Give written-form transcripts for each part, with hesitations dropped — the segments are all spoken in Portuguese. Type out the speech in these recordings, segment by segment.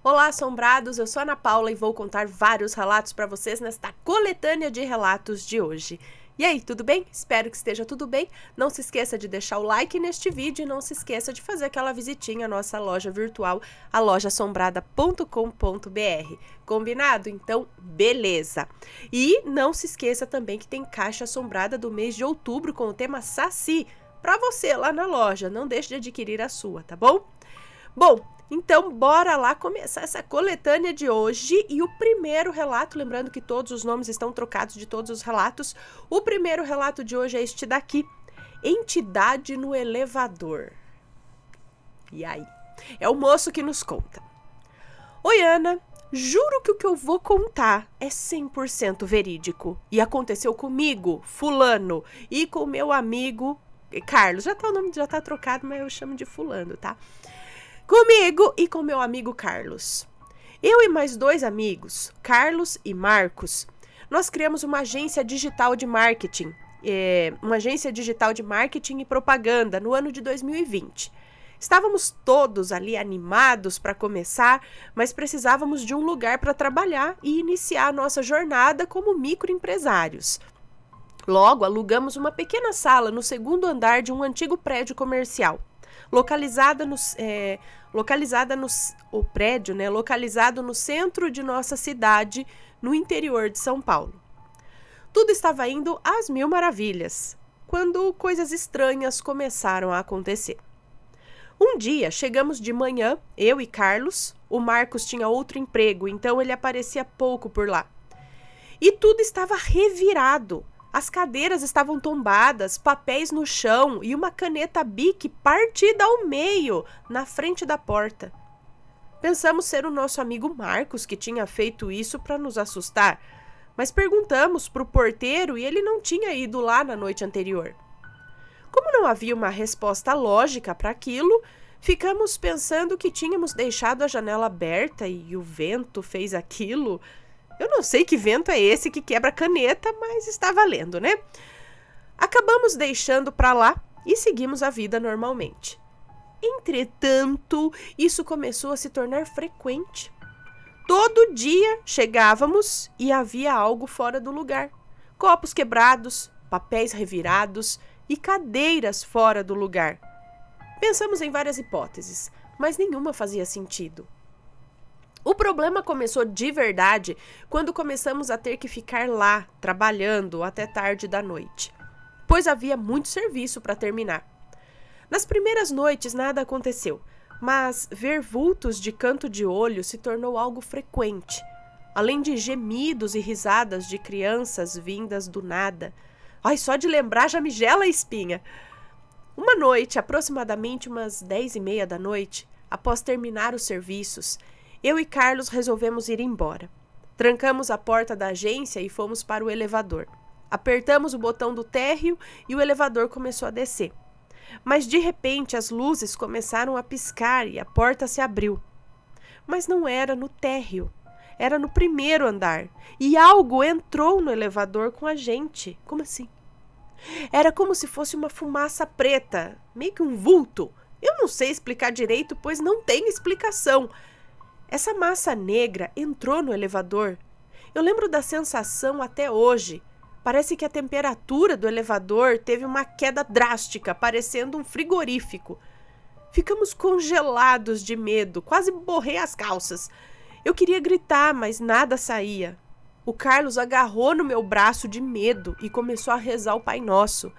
Olá, assombrados! Eu sou a Ana Paula e vou contar vários relatos para vocês nesta coletânea de relatos de hoje. E aí, tudo bem? Espero que esteja tudo bem. Não se esqueça de deixar o like neste vídeo e não se esqueça de fazer aquela visitinha à nossa loja virtual, a lojassombrada.com.br. Combinado? Então, beleza! E não se esqueça também que tem caixa assombrada do mês de outubro com o tema Saci para você lá na loja. Não deixe de adquirir a sua, tá bom? Bom, então bora lá começar essa coletânea de hoje e o primeiro relato, lembrando que todos os nomes estão trocados de todos os relatos, o primeiro relato de hoje é este daqui, Entidade no Elevador. E aí? É o moço que nos conta. Oi, Ana, juro que o que eu vou contar é 100% verídico e aconteceu comigo, fulano, e com meu amigo Carlos. O nome já tá trocado, mas eu chamo de fulano, tá? Comigo e com meu amigo Carlos. Eu e mais dois amigos, Carlos e Marcos, nós criamos uma agência digital de marketing, e propaganda no ano de 2020. Estávamos todos ali animados para começar, mas precisávamos de um lugar para trabalhar e iniciar a nossa jornada como microempresários. Logo, alugamos uma pequena sala no segundo andar de um antigo prédio comercial. Localizado no centro de nossa cidade, no interior de São Paulo. Tudo estava indo às mil maravilhas, quando coisas estranhas começaram a acontecer. Um dia, chegamos de manhã, eu e Carlos. O Marcos tinha outro emprego, então ele aparecia pouco por lá. E tudo estava revirado. As cadeiras estavam tombadas, papéis no chão e uma caneta Bic partida ao meio, na frente da porta. Pensamos ser o nosso amigo Marcos que tinha feito isso para nos assustar, mas perguntamos para o porteiro e ele não tinha ido lá na noite anterior. Como não havia uma resposta lógica para aquilo, ficamos pensando que tínhamos deixado a janela aberta e o vento fez aquilo. Eu não sei que vento é esse que quebra a caneta, mas está valendo, né? Acabamos deixando para lá e seguimos a vida normalmente. Entretanto, isso começou a se tornar frequente. Todo dia chegávamos e havia algo fora do lugar. Copos quebrados, papéis revirados e cadeiras fora do lugar. Pensamos em várias hipóteses, mas nenhuma fazia sentido. O problema começou de verdade quando começamos a ter que ficar lá, trabalhando até tarde da noite, pois havia muito serviço para terminar. Nas primeiras noites nada aconteceu, mas ver vultos de canto de olho se tornou algo frequente, além de gemidos e risadas de crianças vindas do nada. Ai, só de lembrar já me gela a espinha. Uma noite, aproximadamente umas 10:30 da noite, após terminar os serviços, eu e Carlos resolvemos ir embora. Trancamos a porta da agência e fomos para o elevador. Apertamos o botão do térreo e o elevador começou a descer. Mas de repente as luzes começaram a piscar e a porta se abriu. Mas não era no térreo, era no primeiro andar. E algo entrou no elevador com a gente. Como assim? Era como se fosse uma fumaça preta, meio que um vulto. Eu não sei explicar direito, pois não tem explicação. Essa massa negra entrou no elevador. Eu lembro da sensação até hoje. Parece que a temperatura do elevador teve uma queda drástica, parecendo um frigorífico. Ficamos congelados de medo, quase borrei as calças. Eu queria gritar, mas nada saía. O Carlos agarrou no meu braço de medo e começou a rezar o Pai Nosso.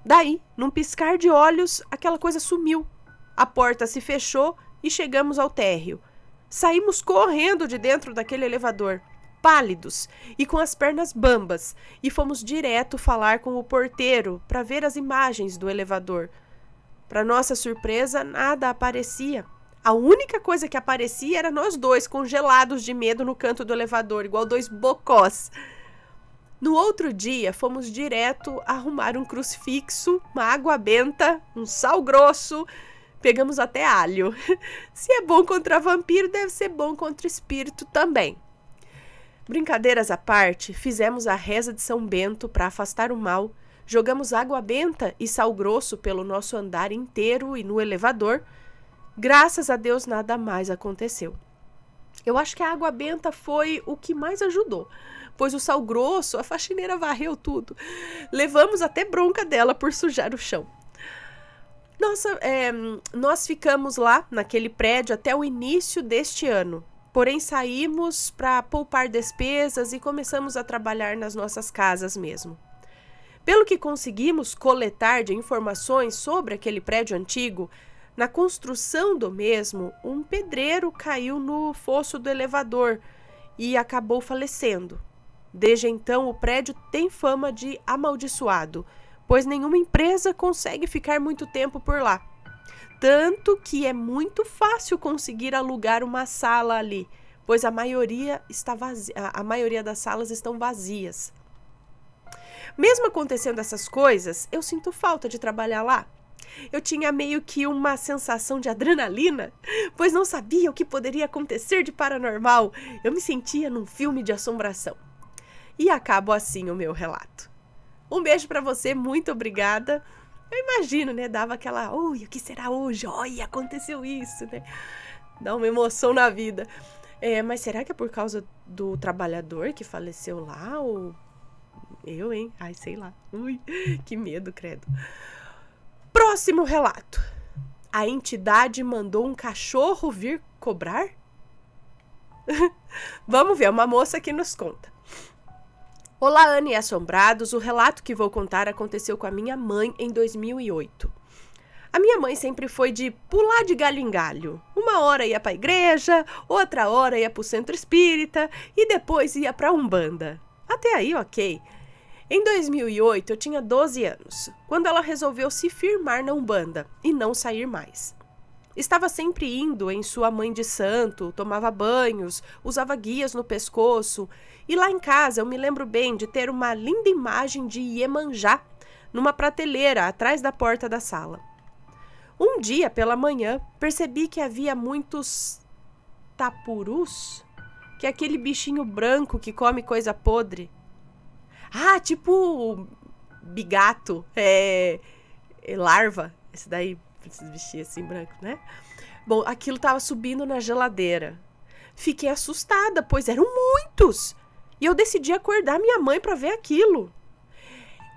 Daí, num piscar de olhos, aquela coisa sumiu. A porta se fechou e chegamos ao térreo. Saímos correndo de dentro daquele elevador, pálidos e com as pernas bambas, e fomos direto falar com o porteiro para ver as imagens do elevador. Para nossa surpresa, nada aparecia. A única coisa que aparecia era nós dois, congelados de medo no canto do elevador, igual dois bocós. No outro dia, fomos direto arrumar um crucifixo, uma água benta, um sal grosso. Pegamos até alho. Se é bom contra vampiro, deve ser bom contra espírito também. Brincadeiras à parte, fizemos a reza de São Bento para afastar o mal, jogamos água benta e sal grosso pelo nosso andar inteiro e no elevador. Graças a Deus nada mais aconteceu. Eu acho que a água benta foi o que mais ajudou, pois o sal grosso, a faxineira varreu tudo. Levamos até bronca dela por sujar o chão. Nós ficamos lá, naquele prédio, até o início deste ano. Porém, saímos para poupar despesas e começamos a trabalhar nas nossas casas mesmo. Pelo que conseguimos coletar de informações sobre aquele prédio antigo, na construção do mesmo, um pedreiro caiu no fosso do elevador e acabou falecendo. Desde então, o prédio tem fama de amaldiçoado, pois nenhuma empresa consegue ficar muito tempo por lá. Tanto que é muito fácil conseguir alugar uma sala ali, pois a maioria das salas estão vazias. Mesmo acontecendo essas coisas, eu sinto falta de trabalhar lá. Eu tinha meio que uma sensação de adrenalina, pois não sabia o que poderia acontecer de paranormal. Eu me sentia num filme de assombração. E acabo assim o meu relato. Um beijo pra você, muito obrigada. Eu imagino, né? Dava aquela, ui, o que será hoje? Olha, aconteceu isso, né? Dá uma emoção na vida. Mas será que é por causa do trabalhador que faleceu lá? Ou eu, hein? Ai, sei lá. Ui, que medo, credo. Próximo relato. A entidade mandou um cachorro vir cobrar? Vamos ver, uma moça que nos conta. Olá, Ana e assombrados. O relato que vou contar aconteceu com a minha mãe em 2008. A minha mãe sempre foi de pular de galho em galho. Uma hora ia para a igreja, outra hora ia para o centro espírita e depois ia para a Umbanda. Até aí, ok. Em 2008, eu tinha 12 anos, quando ela resolveu se firmar na Umbanda e não sair mais. Estava sempre indo em sua mãe de santo, tomava banhos, usava guias no pescoço. E lá em casa eu me lembro bem de ter uma linda imagem de Iemanjá numa prateleira atrás da porta da sala. Um dia, pela manhã, percebi que havia muitos tapurus, que é aquele bichinho branco que come coisa podre. Ah, tipo bigato, larva, esse daí, esses bichinhos assim brancos, né? Bom, aquilo tava subindo na geladeira. Fiquei assustada, pois eram muitos. E eu decidi acordar minha mãe para ver aquilo.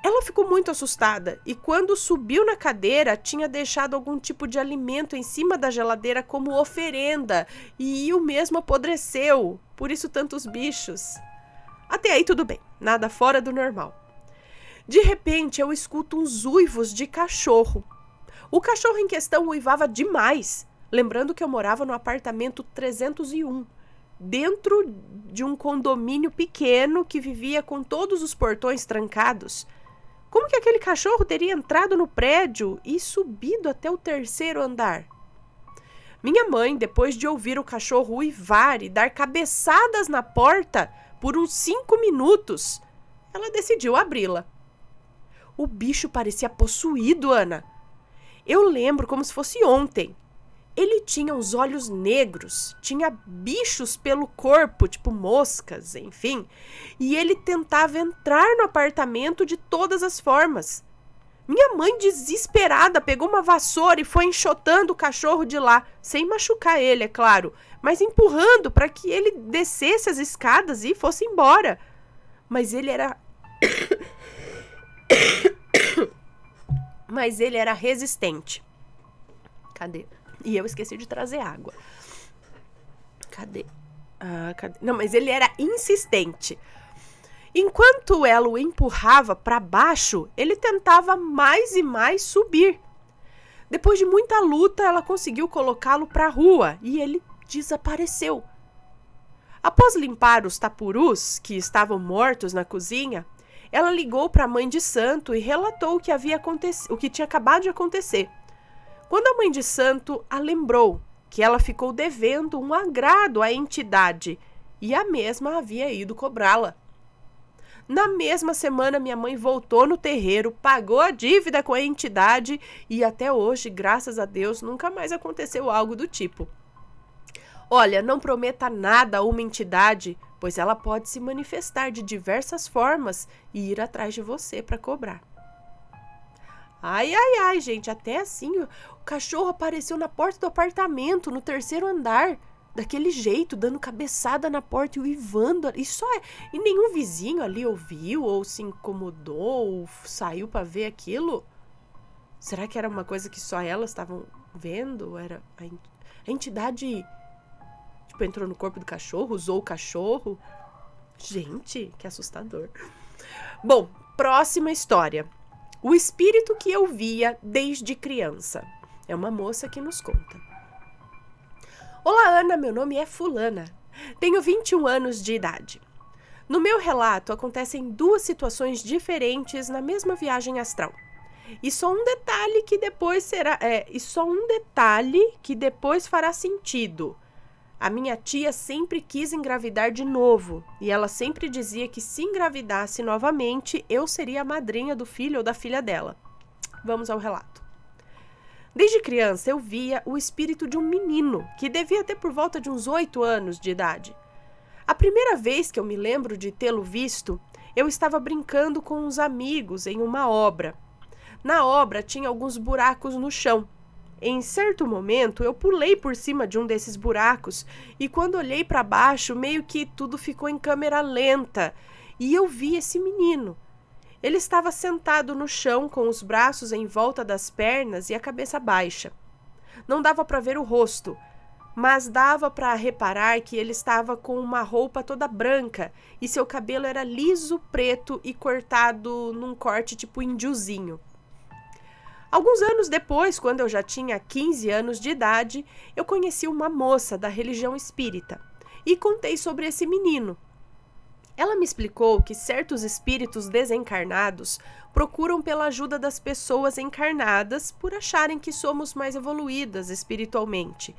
Ela ficou muito assustada e quando subiu na cadeira, tinha deixado algum tipo de alimento em cima da geladeira como oferenda e o mesmo apodreceu, por isso tantos bichos. Até aí tudo bem, nada fora do normal. De repente eu escuto uns uivos de cachorro. O cachorro em questão uivava demais, lembrando que eu morava no apartamento 301, dentro de um condomínio pequeno que vivia com todos os portões trancados. Como que aquele cachorro teria entrado no prédio e subido até o 3º andar? Minha mãe, depois de ouvir o cachorro uivar e dar cabeçadas na porta por uns 5 minutos, ela decidiu abri-la. O bicho parecia possuído, Ana. Eu lembro como se fosse ontem. Ele tinha os olhos negros, tinha bichos pelo corpo, tipo moscas, enfim. E ele tentava entrar no apartamento de todas as formas. Minha mãe, desesperada, pegou uma vassoura e foi enxotando o cachorro de lá, sem machucar ele, é claro, mas empurrando para que ele descesse as escadas e fosse embora. Mas ele era... Mas ele era resistente. Cadê? E eu esqueci de trazer água. Cadê? Não, mas ele era insistente. Enquanto ela o empurrava para baixo, ele tentava mais e mais subir. Depois de muita luta, ela conseguiu colocá-lo para a rua e ele desapareceu. Após limpar os tapurus que estavam mortos na cozinha, ela ligou para a mãe de santo e relatou o que tinha acabado de acontecer. Quando a mãe de santo a lembrou que ela ficou devendo um agrado à entidade e a mesma havia ido cobrá-la. Na mesma semana, minha mãe voltou no terreiro, pagou a dívida com a entidade e até hoje, graças a Deus, nunca mais aconteceu algo do tipo. Olha, não prometa nada a uma entidade, pois ela pode se manifestar de diversas formas e ir atrás de você para cobrar. Ai, ai, ai, gente, até assim o cachorro apareceu na porta do apartamento, no 3º andar. daquele jeito, dando cabeçada na porta e uivando. E nenhum vizinho ali ouviu, ou se incomodou, ou saiu para ver aquilo? Será que era uma coisa que só elas estavam vendo? Era a entidade, tipo, entrou no corpo do cachorro, usou o cachorro? Gente, que assustador. Bom, próxima história. O espírito que eu via desde criança. É uma moça que nos conta. Olá, Ana, meu nome é Fulana. Tenho 21 anos de idade. No meu relato, acontecem duas situações diferentes na mesma viagem astral. E só um detalhe que depois fará sentido. A minha tia sempre quis engravidar de novo, e ela sempre dizia que se engravidasse novamente, eu seria a madrinha do filho ou da filha dela. Vamos ao relato. Desde criança, eu via o espírito de um menino, que devia ter por volta de uns 8 anos de idade. A primeira vez que eu me lembro de tê-lo visto, eu estava brincando com uns amigos em uma obra. Na obra tinha alguns buracos no chão. Em certo momento, eu pulei por cima de um desses buracos e quando olhei para baixo, meio que tudo ficou em câmera lenta e eu vi esse menino. Ele estava sentado no chão com os braços em volta das pernas e a cabeça baixa. Não dava para ver o rosto, mas dava para reparar que ele estava com uma roupa toda branca e seu cabelo era liso, preto e cortado num corte tipo índiozinho. Alguns anos depois, quando eu já tinha 15 anos de idade, eu conheci uma moça da religião espírita e contei sobre esse menino. Ela me explicou que certos espíritos desencarnados procuram pela ajuda das pessoas encarnadas por acharem que somos mais evoluídas espiritualmente.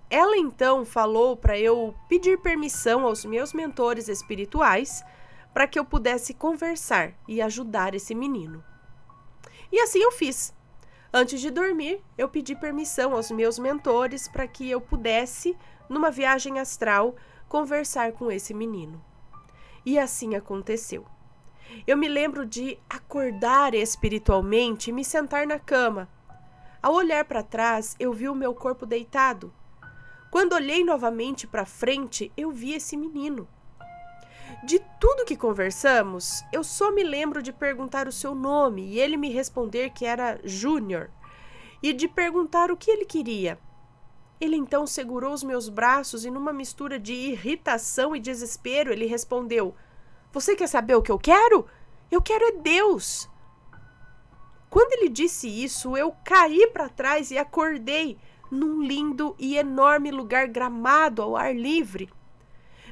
Ela então falou para eu pedir permissão aos meus mentores espirituais para que eu pudesse conversar e ajudar esse menino. E assim eu fiz. Antes de dormir, eu pedi permissão aos meus mentores para que eu pudesse, numa viagem astral, conversar com esse menino. E assim aconteceu. Eu me lembro de acordar espiritualmente e me sentar na cama. Ao olhar para trás, eu vi o meu corpo deitado. Quando olhei novamente para frente, eu vi esse menino. De tudo que conversamos, eu só me lembro de perguntar o seu nome e ele me responder que era Júnior e de perguntar o que ele queria. Ele então segurou os meus braços e numa mistura de irritação e desespero ele respondeu: "Você quer saber o que eu quero? Eu quero é Deus." Quando ele disse isso, eu caí para trás e acordei num lindo e enorme lugar gramado ao ar livre.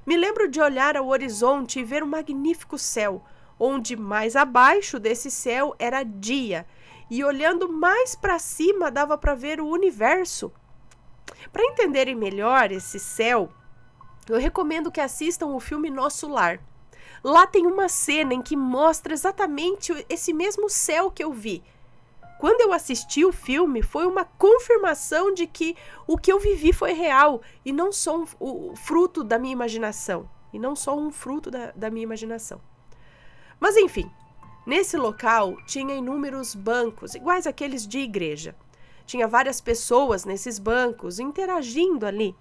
Me lembro de olhar ao horizonte e ver um magnífico céu, onde mais abaixo desse céu era dia, e olhando mais para cima dava para ver o universo. Para entenderem melhor esse céu, eu recomendo que assistam o filme Nosso Lar. Lá tem uma cena em que mostra exatamente esse mesmo céu que eu vi. Quando eu assisti o filme, foi uma confirmação de que o que eu vivi foi real e não só o fruto da minha imaginação. Mas enfim, nesse local tinha inúmeros bancos, iguais àqueles de igreja. Tinha várias pessoas nesses bancos interagindo ali.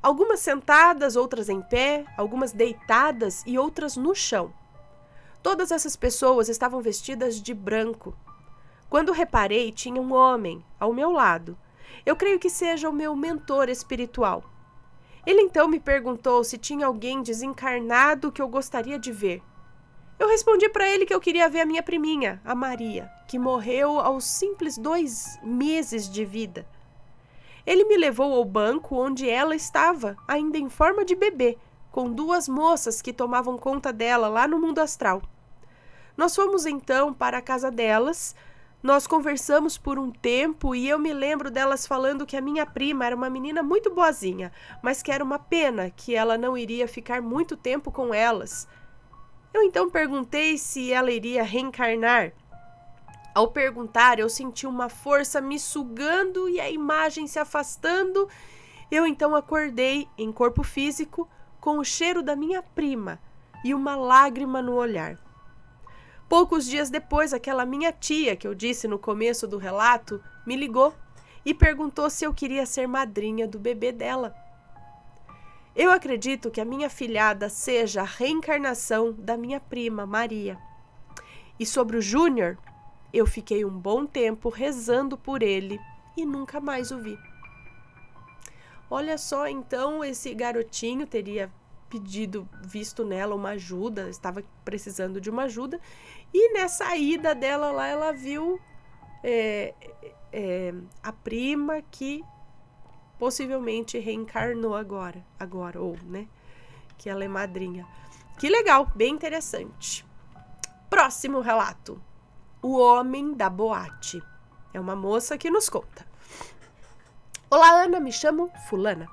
Algumas sentadas, outras em pé, algumas deitadas e outras no chão. Todas essas pessoas estavam vestidas de branco. Quando reparei, tinha um homem ao meu lado. Eu creio que seja o meu mentor espiritual. Ele então me perguntou se tinha alguém desencarnado que eu gostaria de ver. Eu respondi para ele que eu queria ver a minha priminha, a Maria, que morreu aos simples 2 meses de vida. Ele me levou ao banco onde ela estava, ainda em forma de bebê, com 2 moças que tomavam conta dela lá no mundo astral. Nós fomos então para a casa delas. Nós conversamos por um tempo e eu me lembro delas falando que a minha prima era uma menina muito boazinha, mas que era uma pena que ela não iria ficar muito tempo com elas. Eu então perguntei se ela iria reencarnar. Ao perguntar, eu senti uma força me sugando e a imagem se afastando. Eu então acordei em corpo físico com o cheiro da minha prima e uma lágrima no olhar. Poucos dias depois, aquela minha tia, que eu disse no começo do relato, me ligou e perguntou se eu queria ser madrinha do bebê dela. Eu acredito que a minha filhada seja a reencarnação da minha prima, Maria. E sobre o Júnior, eu fiquei um bom tempo rezando por ele e nunca mais o vi. Olha só, então esse garotinho teria visto nela uma ajuda, estava precisando de uma ajuda, e nessa ida dela lá, ela viu a prima que possivelmente reencarnou agora, ou, né, que ela é madrinha. Que legal, bem interessante. Próximo relato. O homem da boate. É uma moça que nos conta. Olá, Ana, me chamo Fulana.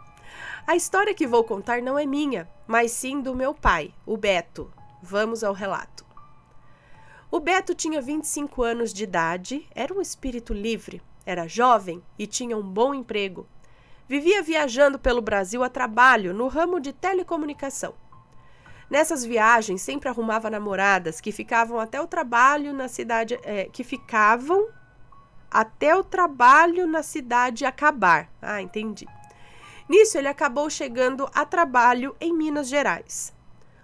A história que vou contar não é minha, mas sim do meu pai, o Beto. Vamos ao relato. O Beto tinha 25 anos de idade, era um espírito livre, era jovem e tinha um bom emprego. Vivia viajando pelo Brasil a trabalho no ramo de telecomunicação. Nessas viagens sempre arrumava namoradas que ficavam até o trabalho na cidade, até o trabalho na cidade acabar. Ah, entendi. Nisso, ele acabou chegando a trabalho em Minas Gerais.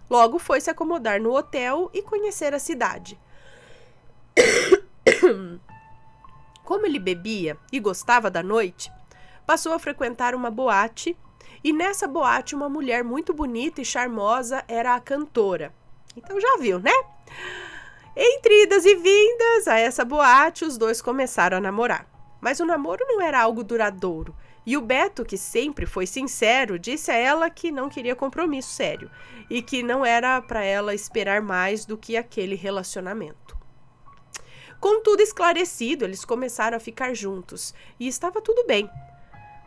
Logo foi se acomodar no hotel e conhecer a cidade. Como ele bebia e gostava da noite, passou a frequentar uma boate, e nessa boate uma mulher muito bonita e charmosa era a cantora. Então já viu, né? Entre idas e vindas a essa boate, os dois começaram a namorar. Mas o namoro não era algo duradouro. E o Beto, que sempre foi sincero, disse a ela que não queria compromisso sério e que não era para ela esperar mais do que aquele relacionamento. Com tudo esclarecido, eles começaram a ficar juntos e estava tudo bem.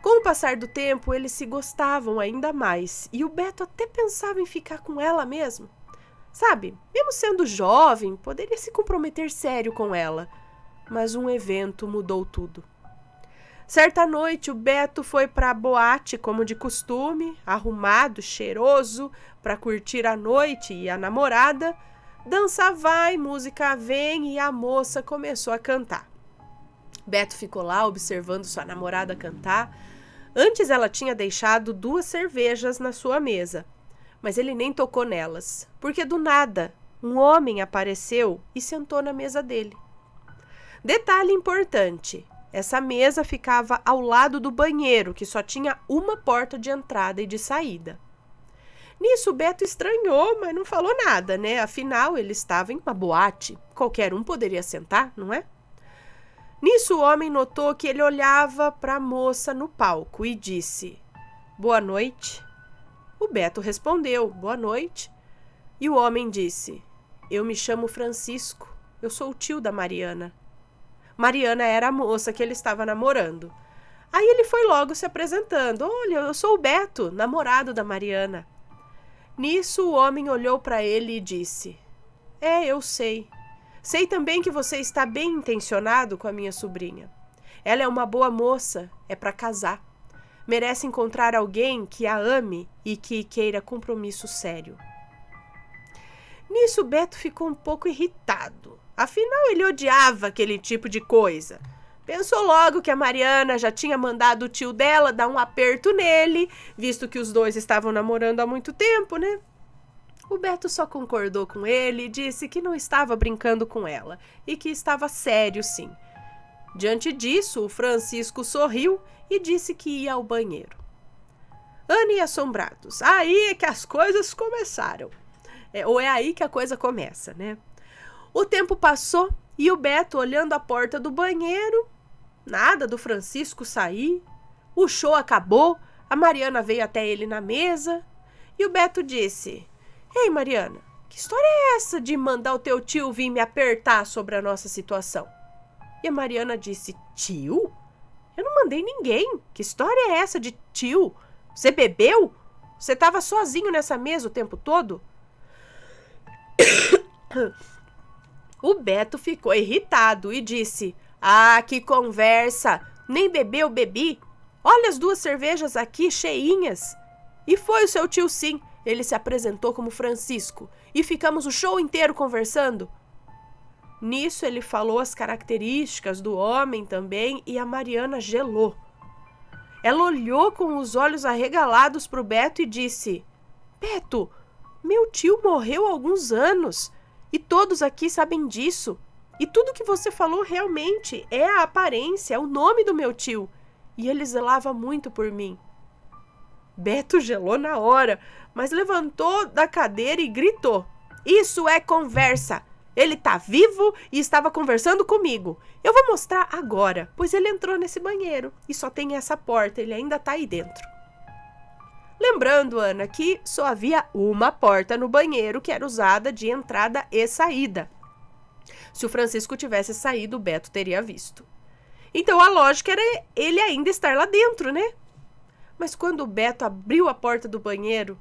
Com o passar do tempo, eles se gostavam ainda mais e o Beto até pensava em ficar com ela mesmo. Sabe, mesmo sendo jovem, poderia se comprometer sério com ela, mas um evento mudou tudo. Certa noite, o Beto foi para a boate, como de costume, arrumado, cheiroso, para curtir a noite e a namorada. Dança vai, música vem e a moça começou a cantar. Beto ficou lá observando sua namorada cantar. Antes ela tinha deixado 2 cervejas na sua mesa, mas ele nem tocou nelas, porque do nada um homem apareceu e sentou na mesa dele. Detalhe importante. Essa mesa ficava ao lado do banheiro, que só tinha uma porta de entrada e de saída. Nisso, o Beto estranhou, mas não falou nada, né? Afinal, ele estava em uma boate. Qualquer um poderia sentar, não é? Nisso, o homem notou que ele olhava para a moça no palco e disse: "Boa noite." O Beto respondeu: "Boa noite." E o homem disse: "Eu me chamo Francisco. Eu sou o tio da Mariana." Mariana era a moça que ele estava namorando. Aí ele foi logo se apresentando. "Olha, eu sou o Beto, namorado da Mariana." Nisso, o homem olhou para ele e disse: eu sei. Sei também que você está bem intencionado com a minha sobrinha. Ela é uma boa moça, é para casar. Merece encontrar alguém que a ame e que queira compromisso sério." Nisso, o Beto ficou um pouco irritado. Afinal, ele odiava aquele tipo de coisa. Pensou logo que a Mariana já tinha mandado o tio dela dar um aperto nele, visto que os dois estavam namorando há muito tempo, né? O Beto só concordou com ele e disse que não estava brincando com ela e que estava sério, sim. Diante disso, o Francisco sorriu e disse que ia ao banheiro. Ana e assombrados. Aí é que as coisas começaram. Ou é aí que a coisa começa, né? O tempo passou e o Beto, olhando a porta do banheiro, nada do Francisco sair. O show acabou, a Mariana veio até ele na mesa e o Beto disse: "Ei, Mariana, que história é essa de mandar o teu tio vir me apertar sobre a nossa situação?" E a Mariana disse: "Tio? Eu não mandei ninguém. Que história é essa de tio? Você bebeu? Você estava sozinho nessa mesa o tempo todo?" O Beto ficou irritado e disse: "Ah, que conversa! Nem bebeu, bebi. Olha as 2 cervejas aqui cheinhas." E foi o seu tio, sim. Ele se apresentou como Francisco e ficamos o show inteiro conversando. Nisso ele falou as características do homem também e a Mariana gelou. Ela olhou com os olhos arregalados para o Beto e disse: Beto, meu tio morreu há alguns anos e todos aqui sabem disso. E tudo que você falou realmente é a aparência, é o nome do meu tio. E ele zelava muito por mim. Beto gelou na hora, mas levantou da cadeira e gritou: Isso é conversa! Ele tá vivo e estava conversando comigo. Eu vou mostrar agora, pois ele entrou nesse banheiro e só tem essa porta, ele ainda tá aí dentro. Lembrando, Ana, que só havia uma porta no banheiro que era usada de entrada e saída. Se o Francisco tivesse saído, o Beto teria visto. Então a lógica era ele ainda estar lá dentro, né? Mas quando o Beto abriu a porta do banheiro,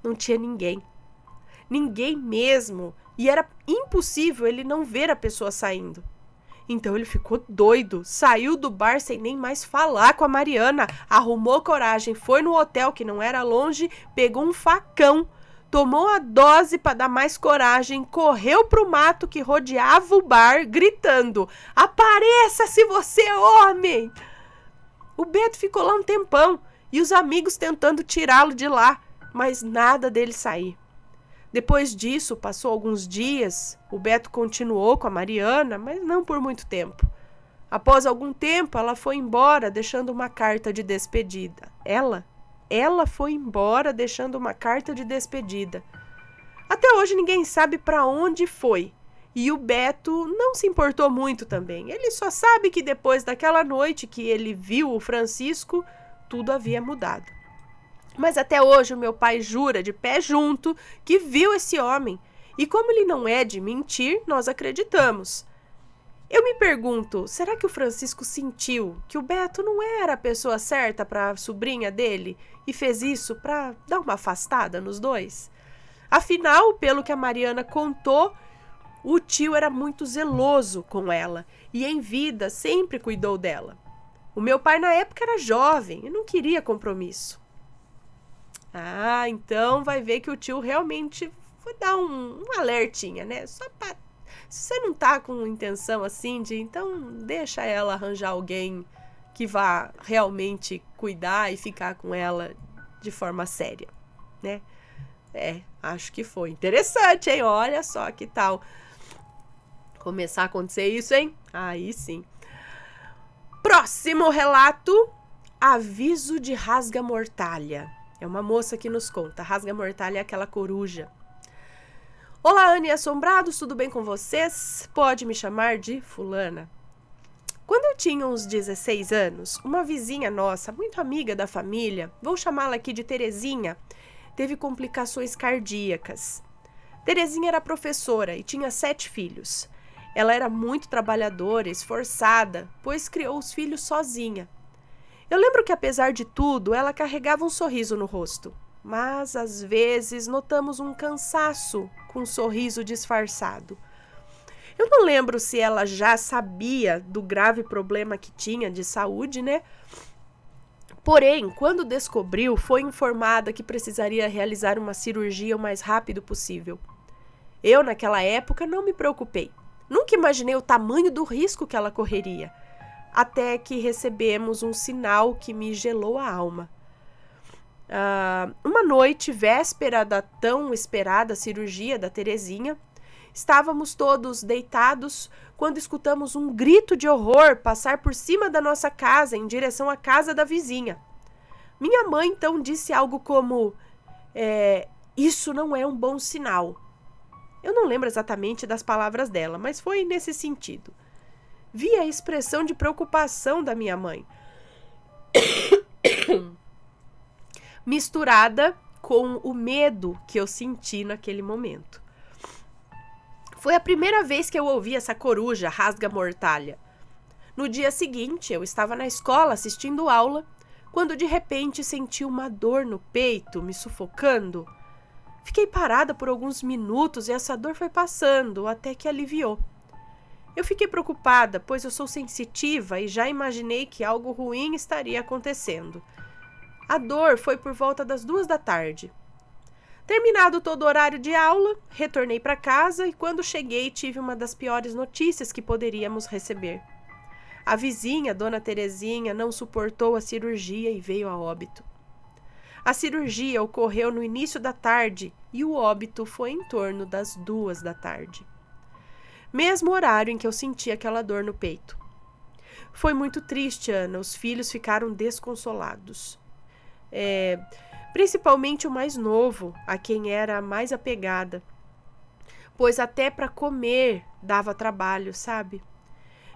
não tinha ninguém. Ninguém mesmo. E era impossível ele não ver a pessoa saindo. Então ele ficou doido, saiu do bar sem nem mais falar com a Mariana, arrumou coragem, foi no hotel que não era longe, pegou um facão, tomou a dose para dar mais coragem, correu pro mato que rodeava o bar, gritando: Apareça se você é homem! O Beto ficou lá um tempão e os amigos tentando tirá-lo de lá, mas nada dele sair. Depois disso, passou alguns dias, o Beto continuou com a Mariana, mas não por muito tempo. Após algum tempo, ela foi embora, deixando uma carta de despedida. Ela foi embora, deixando uma carta de despedida. Até hoje ninguém sabe para onde foi. E o Beto não se importou muito também. Ele só sabe que depois daquela noite que ele viu o Francisco, tudo havia mudado. Mas até hoje o meu pai jura de pé junto que viu esse homem. E como ele não é de mentir, nós acreditamos. Eu me pergunto, será que o Francisco sentiu que o Beto não era a pessoa certa para a sobrinha dele e fez isso para dar uma afastada nos dois? Afinal, pelo que a Mariana contou, o tio era muito zeloso com ela e em vida sempre cuidou dela. O meu pai na época era jovem e não queria compromisso. Ah, então vai ver que o tio realmente foi dar um alertinha, né? Só pra... Se você não tá com intenção assim de... Então deixa ela arranjar alguém que vá realmente cuidar e ficar com ela de forma séria, né? Acho que foi interessante, hein? Olha só que tal começar a acontecer isso, hein? Aí sim. Próximo relato, aviso de rasga-mortalha. É uma moça que nos conta. Rasga-mortalha é aquela coruja. Olá, Ana e assombrados, tudo bem com vocês? Pode me chamar de fulana. Quando eu tinha uns 16 anos, uma vizinha nossa, muito amiga da família, vou chamá-la aqui de Terezinha, teve complicações cardíacas. Terezinha era professora e tinha 7 filhos. Ela era muito trabalhadora, esforçada, pois criou os filhos sozinha. Eu lembro que, apesar de tudo, ela carregava um sorriso no rosto. Mas, às vezes, notamos um cansaço com um sorriso disfarçado. Eu não lembro se ela já sabia do grave problema que tinha de saúde, né? Porém, quando descobriu, foi informada que precisaria realizar uma cirurgia o mais rápido possível. Eu, naquela época, não me preocupei. Nunca imaginei o tamanho do risco que ela correria. Até que recebemos um sinal que me gelou a alma. Uma noite, véspera da tão esperada cirurgia da Terezinha, estávamos todos deitados quando escutamos um grito de horror passar por cima da nossa casa em direção à casa da vizinha. Minha mãe então disse algo como: isso não é um bom sinal. Eu não lembro exatamente das palavras dela, mas foi nesse sentido. Vi a expressão de preocupação da minha mãe, misturada com o medo que eu senti naquele momento. Foi a primeira vez que eu ouvi essa coruja rasga-mortalha. No dia seguinte, eu estava na escola assistindo aula, quando de repente senti uma dor no peito, me sufocando. Fiquei parada por alguns minutos e essa dor foi passando, até que aliviou. Eu fiquei preocupada, pois eu sou sensitiva e já imaginei que algo ruim estaria acontecendo. A dor foi por volta das 14h. Terminado todo o horário de aula, retornei para casa e quando cheguei tive uma das piores notícias que poderíamos receber. A vizinha, Dona Terezinha, não suportou a cirurgia e veio a óbito. A cirurgia ocorreu no início da tarde e o óbito foi em torno das 2 da tarde. Mesmo horário em que eu senti aquela dor no peito. Foi muito triste, Ana. Os filhos ficaram desconsolados. Principalmente o mais novo, a quem era a mais apegada. Pois até para comer dava trabalho, sabe?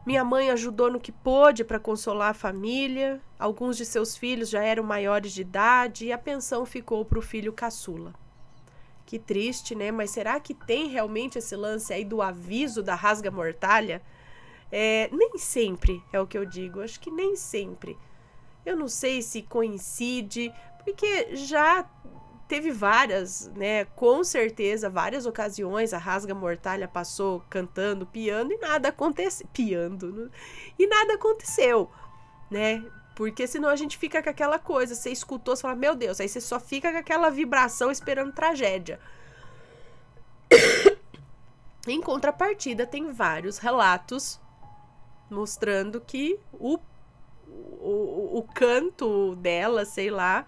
Minha mãe ajudou no que pôde para consolar a família. Alguns de seus filhos já eram maiores de idade e a pensão ficou para o filho caçula. Que triste, né? Mas será que tem realmente esse lance aí do aviso da rasga-mortalha? Nem sempre é o que eu digo. Acho que nem sempre. Eu não sei se coincide, porque já teve várias, né? Com certeza, várias ocasiões a rasga-mortalha passou cantando, piando e nada aconteceu. E nada aconteceu, né? Porque senão a gente fica com aquela coisa, você escutou, você fala, meu Deus, aí você só fica com aquela vibração esperando tragédia. Em contrapartida, tem vários relatos mostrando que o canto dela, sei lá,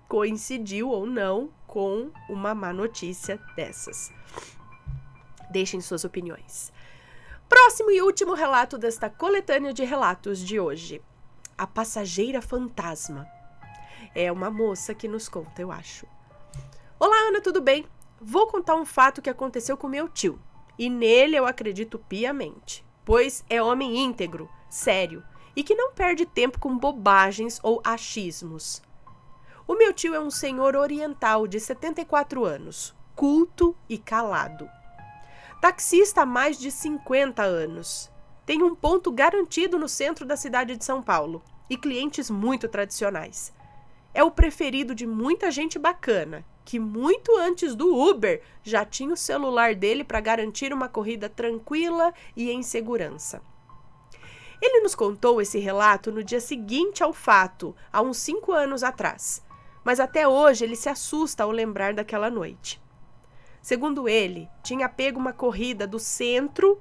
coincidiu ou não com uma má notícia dessas. Deixem suas opiniões. Próximo e último relato desta coletânea de relatos de hoje. A passageira fantasma. É uma moça que nos conta, eu acho. Olá, Ana, tudo bem? Vou contar um fato que aconteceu com meu tio. E nele eu acredito piamente. Pois é homem íntegro, sério, e que não perde tempo com bobagens ou achismos. O meu tio é um senhor oriental de 74 anos, culto e calado. Taxista há mais de 50 anos. Tem um ponto garantido no centro da cidade de São Paulo e clientes muito tradicionais. É o preferido de muita gente bacana, que muito antes do Uber já tinha o celular dele para garantir uma corrida tranquila e em segurança. Ele nos contou esse relato no dia seguinte ao fato, há uns 5 anos atrás. Mas até hoje ele se assusta ao lembrar daquela noite. Segundo ele, tinha pego uma corrida do centro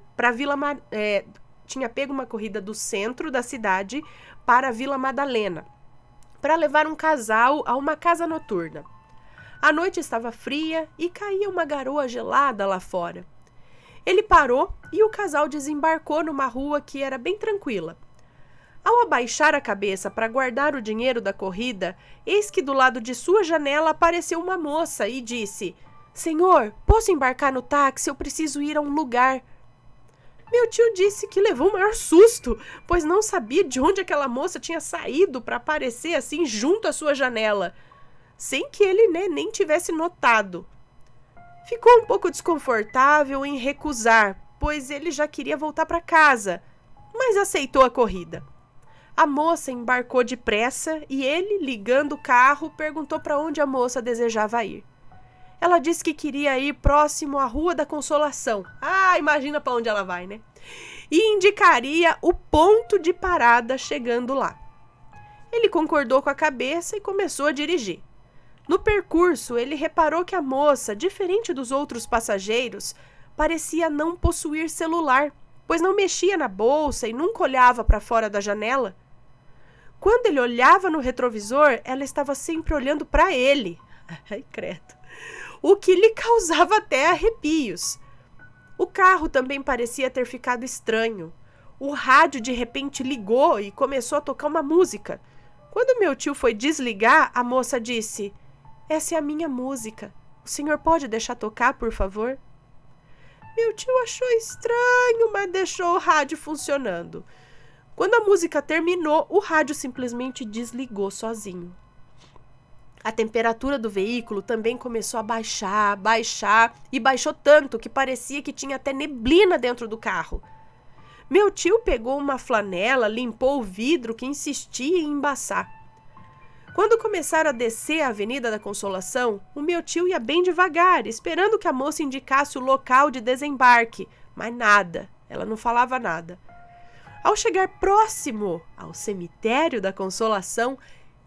da cidade para a Vila Madalena, para levar um casal a uma casa noturna. A noite estava fria e caía uma garoa gelada lá fora. Ele parou e o casal desembarcou numa rua que era bem tranquila. Ao abaixar a cabeça para guardar o dinheiro da corrida, eis que do lado de sua janela apareceu uma moça e disse: Senhor, posso embarcar no táxi? Eu preciso ir a um lugar. Meu tio disse que levou o maior susto, pois não sabia de onde aquela moça tinha saído para aparecer assim junto à sua janela, sem que ele nem tivesse notado. Ficou um pouco desconfortável em recusar, pois ele já queria voltar para casa, mas aceitou a corrida. A moça embarcou depressa e ele, ligando o carro, perguntou para onde a moça desejava ir. Ela disse que queria ir próximo à Rua da Consolação. Imagina para onde ela vai, né? E indicaria o ponto de parada chegando lá. Ele concordou com a cabeça e começou a dirigir. No percurso, ele reparou que a moça, diferente dos outros passageiros, parecia não possuir celular, pois não mexia na bolsa e nunca olhava para fora da janela. Quando ele olhava no retrovisor, ela estava sempre olhando para ele. Ai, credo. O que lhe causava até arrepios. O carro também parecia ter ficado estranho. O rádio de repente ligou e começou a tocar uma música. Quando meu tio foi desligar, a moça disse: Essa é a minha música. O senhor pode deixar tocar, por favor? Meu tio achou estranho, mas deixou o rádio funcionando. Quando a música terminou, o rádio simplesmente desligou sozinho. A temperatura do veículo também começou a baixar, e baixou tanto que parecia que tinha até neblina dentro do carro. Meu tio pegou uma flanela, limpou o vidro que insistia em embaçar. Quando começaram a descer a Avenida da Consolação, o meu tio ia bem devagar, esperando que a moça indicasse o local de desembarque, mas nada, ela não falava nada. Ao chegar próximo ao cemitério da Consolação,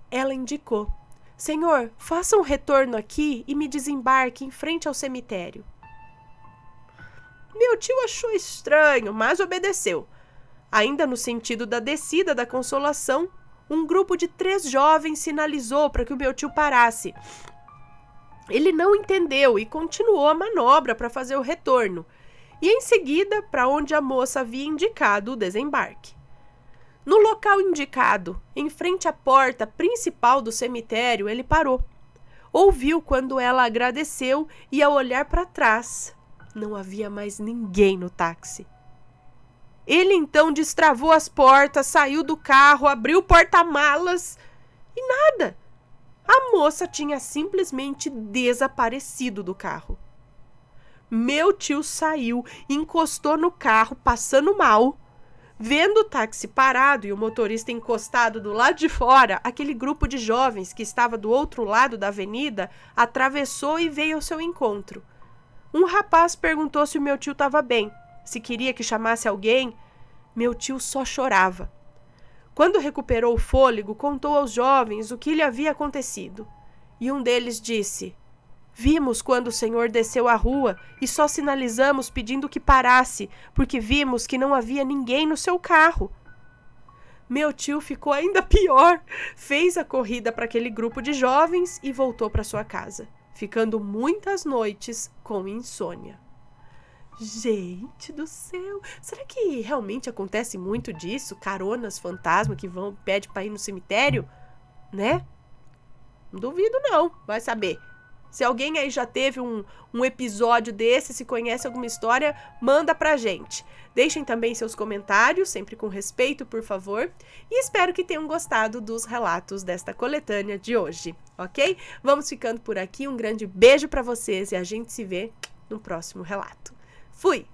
ela indicou: Senhor, faça um retorno aqui e me desembarque em frente ao cemitério. Meu tio achou estranho, mas obedeceu. Ainda no sentido da descida da Consolação, um grupo de 3 jovens sinalizou para que o meu tio parasse. Ele não entendeu e continuou a manobra para fazer o retorno, e em seguida para onde a moça havia indicado o desembarque. No local indicado, em frente à porta principal do cemitério, ele parou. Ouviu quando ela agradeceu e, ao olhar para trás, não havia mais ninguém no táxi. Ele então destravou as portas, saiu do carro, abriu o porta-malas e nada. A moça tinha simplesmente desaparecido do carro. Meu tio saiu, encostou no carro, passando mal. Vendo o táxi parado e o motorista encostado do lado de fora, aquele grupo de jovens que estava do outro lado da avenida atravessou e veio ao seu encontro. Um rapaz perguntou se o meu tio estava bem, se queria que chamasse alguém. Meu tio só chorava. Quando recuperou o fôlego, contou aos jovens o que lhe havia acontecido. E um deles disse: "Vimos quando o senhor desceu a rua e só sinalizamos pedindo que parasse, porque vimos que não havia ninguém no seu carro." Meu tio ficou ainda pior. Fez a corrida para aquele grupo de jovens e voltou para sua casa, ficando muitas noites com insônia. Gente do céu, será que realmente acontece muito disso? Caronas fantasma que pede para ir no cemitério, né? Não duvido não, vai saber. Se alguém aí já teve um episódio desse, se conhece alguma história, manda pra gente. Deixem também seus comentários, sempre com respeito, por favor. E espero que tenham gostado dos relatos desta coletânea de hoje, ok? Vamos ficando por aqui, um grande beijo pra vocês e a gente se vê no próximo relato. Fui!